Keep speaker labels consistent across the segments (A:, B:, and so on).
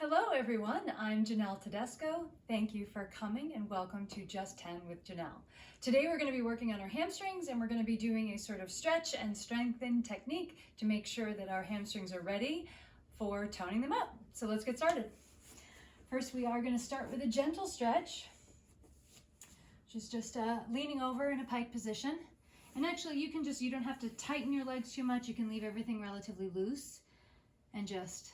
A: Hello everyone, I'm Janelle Tedesco. Thank you for coming and welcome to Just 10 with Janelle. Today we're going to be working on our hamstrings and we're going to be doing a sort of stretch and strengthen technique to make sure that our hamstrings are ready for toning them up. So let's get started. First we are going to start with a gentle stretch, which is just leaning over in a pike position. And actually you don't have to tighten your legs too much. You can leave everything relatively loose and just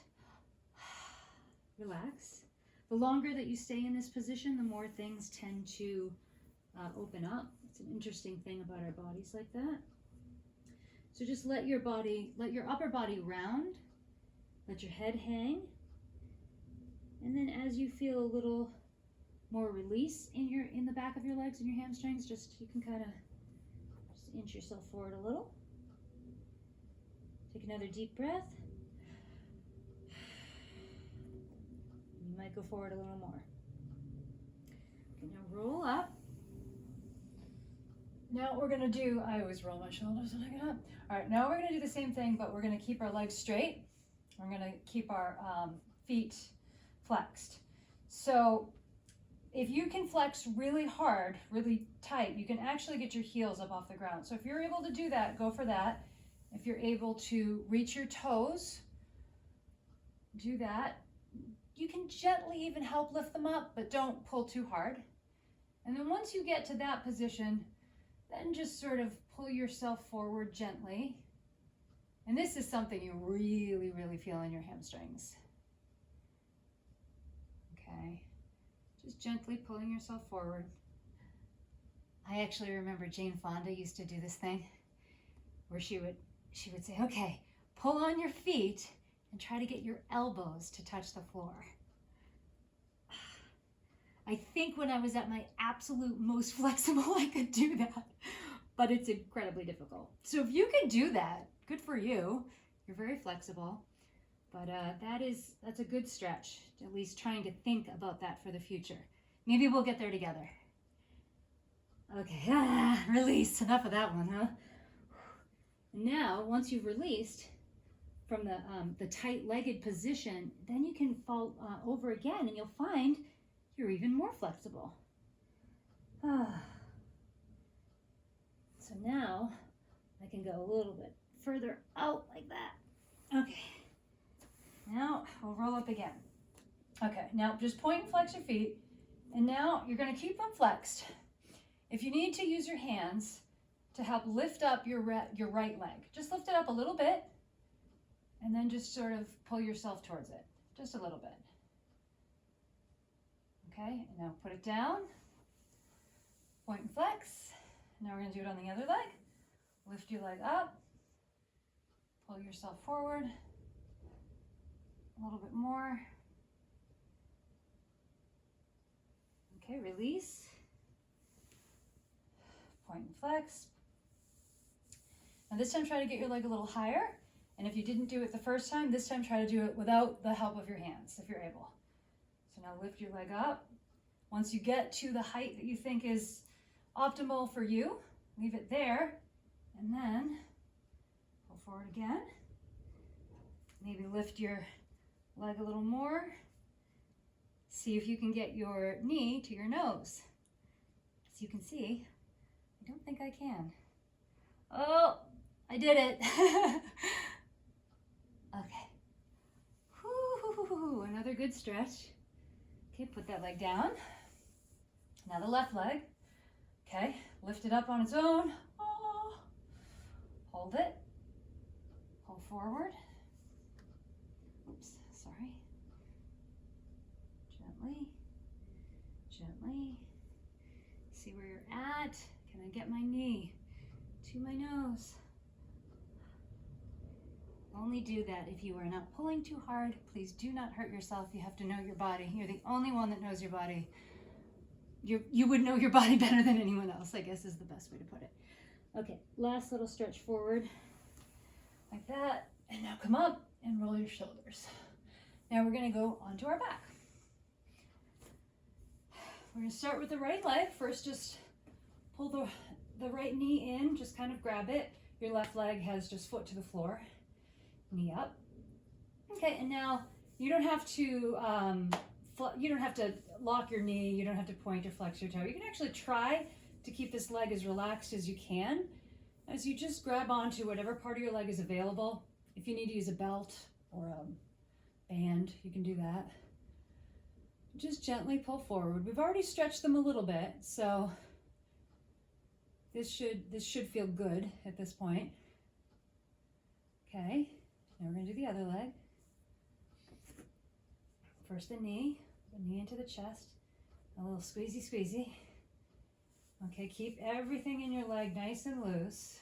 A: relax. The longer that you stay in this position, the more things tend to open up. It's an interesting thing about our bodies like that. So just let your upper body round, let your head hang, and then as you feel a little more release in the back of your legs and your hamstrings, you can kind of just inch yourself forward a little. Take another deep breath. You might go forward a little more. Okay, now roll up. Now we're going to do, I always roll my shoulders when I get up. All right, now we're going to do the same thing, but we're going to keep our legs straight. We're going to keep our feet flexed. So if you can flex really hard, really tight, you can actually get your heels up off the ground. So if you're able to do that, go for that. If you're able to reach your toes, do that. You can gently even help lift them up, but don't pull too hard. And then once you get to that position, then just sort of pull yourself forward gently. And this is something you really, really feel in your hamstrings. Okay, just gently pulling yourself forward. I actually remember Jane Fonda used to do this thing where she would say, okay, pull on your feet and try to get your elbows to touch the floor. I think when I was at my absolute most flexible, I could do that, but it's incredibly difficult. So if you can do that, good for you. You're very flexible, but that's a good stretch, at least trying to think about that for the future. Maybe we'll get there together. Okay, release, enough of that one, huh? Now, once you've released from the tight-legged position, then you can fall over again and you'll find you're even more flexible. So now I can go a little bit further out like that. Okay, now we'll roll up again. Okay, now just point and flex your feet, and now you're going to keep them flexed. If you need to use your hands to help lift up your right leg, just lift it up a little bit, and then just sort of pull yourself towards it, just a little bit. Okay, and now put it down, point and flex. Now we're going to do it on the other leg. Lift your leg up, pull yourself forward, a little bit more. Okay, release, point and flex. Now this time try to get your leg a little higher. And if you didn't do it the first time, this time try to do it without the help of your hands, if you're able. So now lift your leg up. Once you get to the height that you think is optimal for you, leave it there, and then go forward again. Maybe lift your leg a little more. See if you can get your knee to your nose. As you can see, I don't think I can. Oh, I did it. Okay. Whoo, another good stretch. Okay, put that leg down. Now the left leg. Okay, lift it up on its own. Oh. Hold it. Pull forward. Oops, sorry. Gently, gently. See where you're at. Can I get my knee to my nose? Only do that if you are not pulling too hard. Please do not hurt yourself. You have to know your body. You're the only one that knows your body. You would know your body better than anyone else, I guess is the best way to put it. Okay, last little stretch forward like that. And now come up and roll your shoulders. Now we're going to go onto our back. We're going to start with the right leg. First, just pull the right knee in, just kind of grab it. Your left leg has just foot to the floor. Knee up. Okay, and now You don't have to lock your knee. You don't have to point or flex your toe. You can actually try to keep this leg as relaxed as you can as you just grab onto whatever part of your leg is available. If you need to use a belt or a band, you can do that. Just gently pull forward. We've already stretched them a little bit, so this should feel good at this point. Okay, now we're going to do the other leg. First the knee into the chest, a little squeezy, squeezy. Okay, keep everything in your leg nice and loose.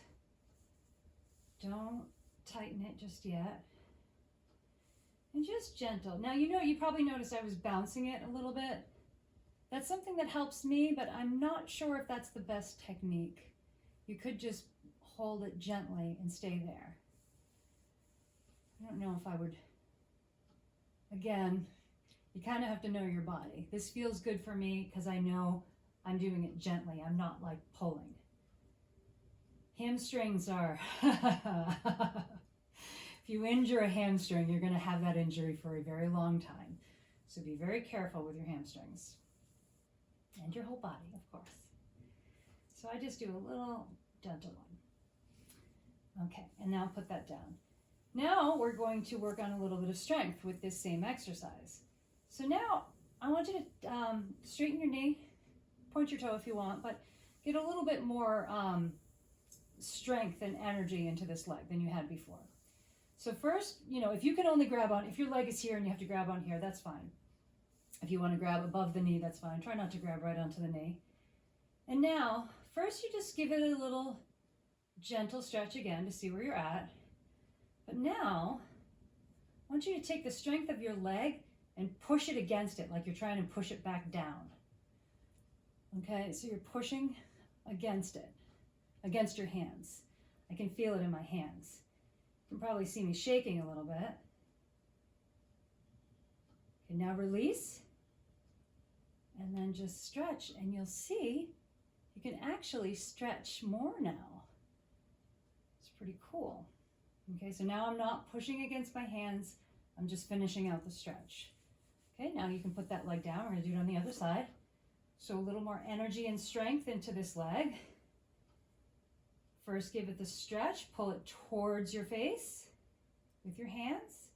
A: Don't tighten it just yet. And just gentle. Now, you probably noticed I was bouncing it a little bit. That's something that helps me, but I'm not sure if that's the best technique. You could just hold it gently and stay there. I don't know if I would, again, you kind of have to know your body. This feels good for me because I know I'm doing it gently. I'm not like pulling. Hamstrings are, if you injure a hamstring, you're going to have that injury for a very long time. So be very careful with your hamstrings and your whole body, of course. So I just do a little gentle one. Okay, and now put that down. Now we're going to work on a little bit of strength with this same exercise. So now I want you to straighten your knee, point your toe if you want, but get a little bit more strength and energy into this leg than you had before. So first, if you can only grab on, if your leg is here and you have to grab on here, that's fine. If you want to grab above the knee, that's fine. Try not to grab right onto the knee. And now, first you just give it a little gentle stretch again to see where you're at. But now, I want you to take the strength of your leg and push it against it like you're trying to push it back down. Okay, so you're pushing against it, against your hands. I can feel it in my hands. You can probably see me shaking a little bit. Okay, now release, and then just stretch, and you'll see you can actually stretch more now. It's pretty cool. Okay, so now I'm not pushing against my hands, I'm just finishing out the stretch. Okay, now you can put that leg down. We're going to do it on the other side. So a little more energy and strength into this leg. First, give it the stretch. Pull it towards your face with your hands.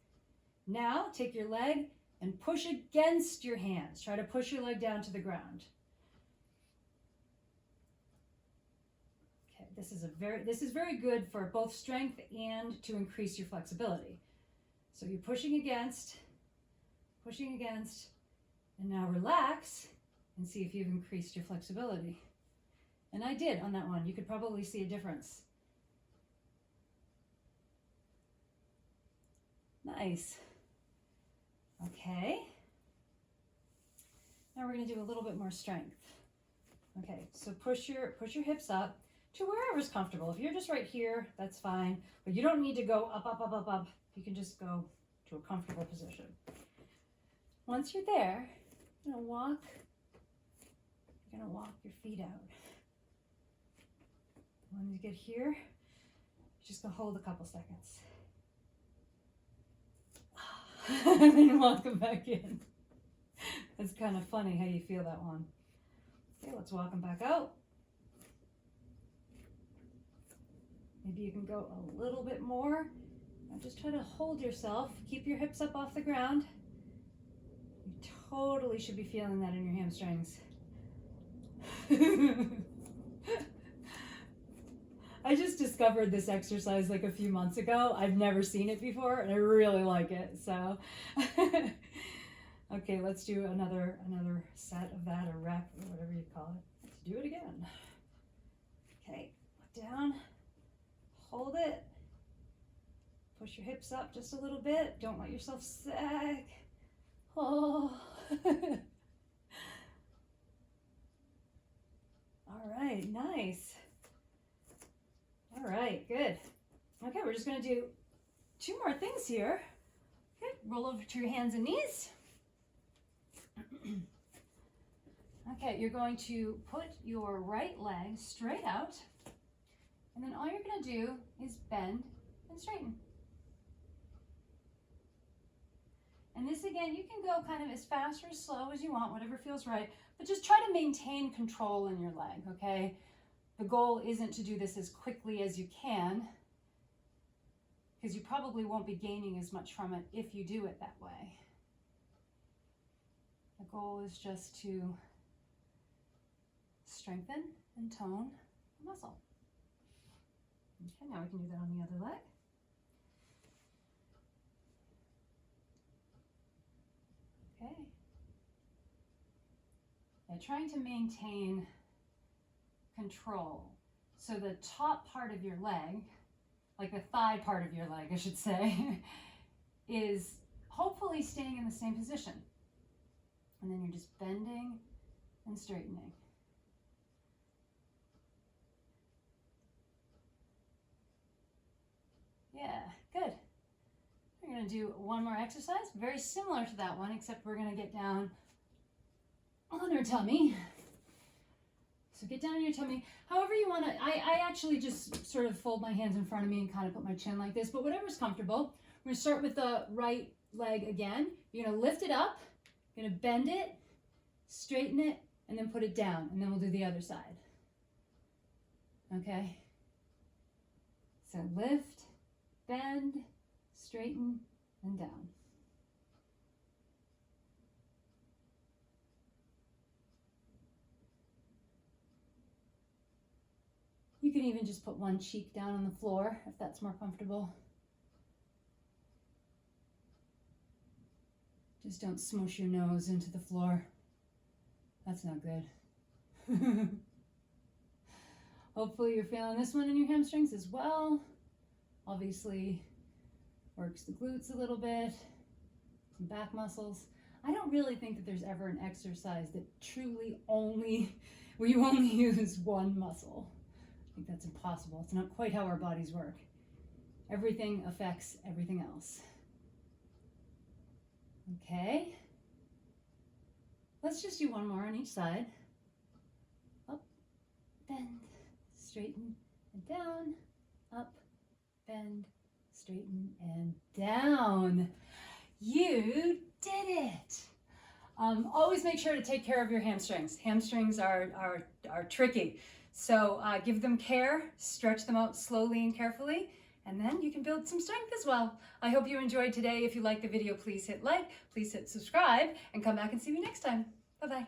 A: Now, take your leg and push against your hands. Try to push your leg down to the ground. Okay, this is very good for both strength and to increase your flexibility. So you're pushing against, and now relax and see if you've increased your flexibility. And I did on that one. You could probably see a difference. Nice. Okay. Now we're going to do a little bit more strength. Okay, so push your hips up to wherever's comfortable. If you're just right here, that's fine. But you don't need to go up, up, up, up, up. You can just go to a comfortable position. Once you're there, you're going to walk your feet out. When you get here, you're just going to hold a couple seconds. And then walk them back in. It's kind of funny how you feel that one. Okay, let's walk them back out. Maybe you can go a little bit more. Now just try to hold yourself. Keep your hips up off the ground. You totally should be feeling that in your hamstrings. I just discovered this exercise like a few months ago. I've never seen it before and I really like it. So, okay, let's do another set of that, or rep, or whatever you call it. Let's do it again. Okay, look down, hold it, push your hips up just a little bit. Don't let yourself sag. Oh. All right, nice. All right, good. Okay, we're just going to do 2 more things here. Okay, roll over to your hands and knees. Okay, you're going to put your right leg straight out, and then all you're going to do is bend and straighten. And this again, you can go kind of as fast or as slow as you want, whatever feels right, but just try to maintain control in your leg, okay? The goal isn't to do this as quickly as you can, because you probably won't be gaining as much from it if you do it that way. The goal is just to strengthen and tone the muscle. Okay, now we can do that on the other leg. Okay. Yeah, trying to maintain control. So the top part of your leg, like the thigh part of your leg, I should say, is hopefully staying in the same position. And then you're just bending and straightening. Yeah, good. We're going to do one more exercise, very similar to that one, except we're going to get down on our tummy. So get down on your tummy, however you want to. I actually just sort of fold my hands in front of me and kind of put my chin like this, but whatever's comfortable. We're going to start with the right leg again. You're going to lift it up, you're going to bend it, straighten it, and then put it down, and then we'll do the other side. Okay? So lift, bend, straighten, and down. You can even just put one cheek down on the floor if that's more comfortable. Just don't smush your nose into the floor. That's not good. Hopefully you're feeling this one in your hamstrings as well. Obviously works the glutes a little bit, some back muscles. I don't really think that there's ever an exercise that truly where you only use one muscle. I think that's impossible. It's not quite how our bodies work. Everything affects everything else. Okay. Let's just do one more on each side. Up, bend, straighten, and down. Up, bend, straighten, and down. You did it. Always make sure to take care of your hamstrings. Hamstrings are tricky. So give them care, stretch them out slowly and carefully, and then you can build some strength as well. I hope you enjoyed today. If you liked the video, please hit like, please hit subscribe, and come back and see me next time. Bye-bye.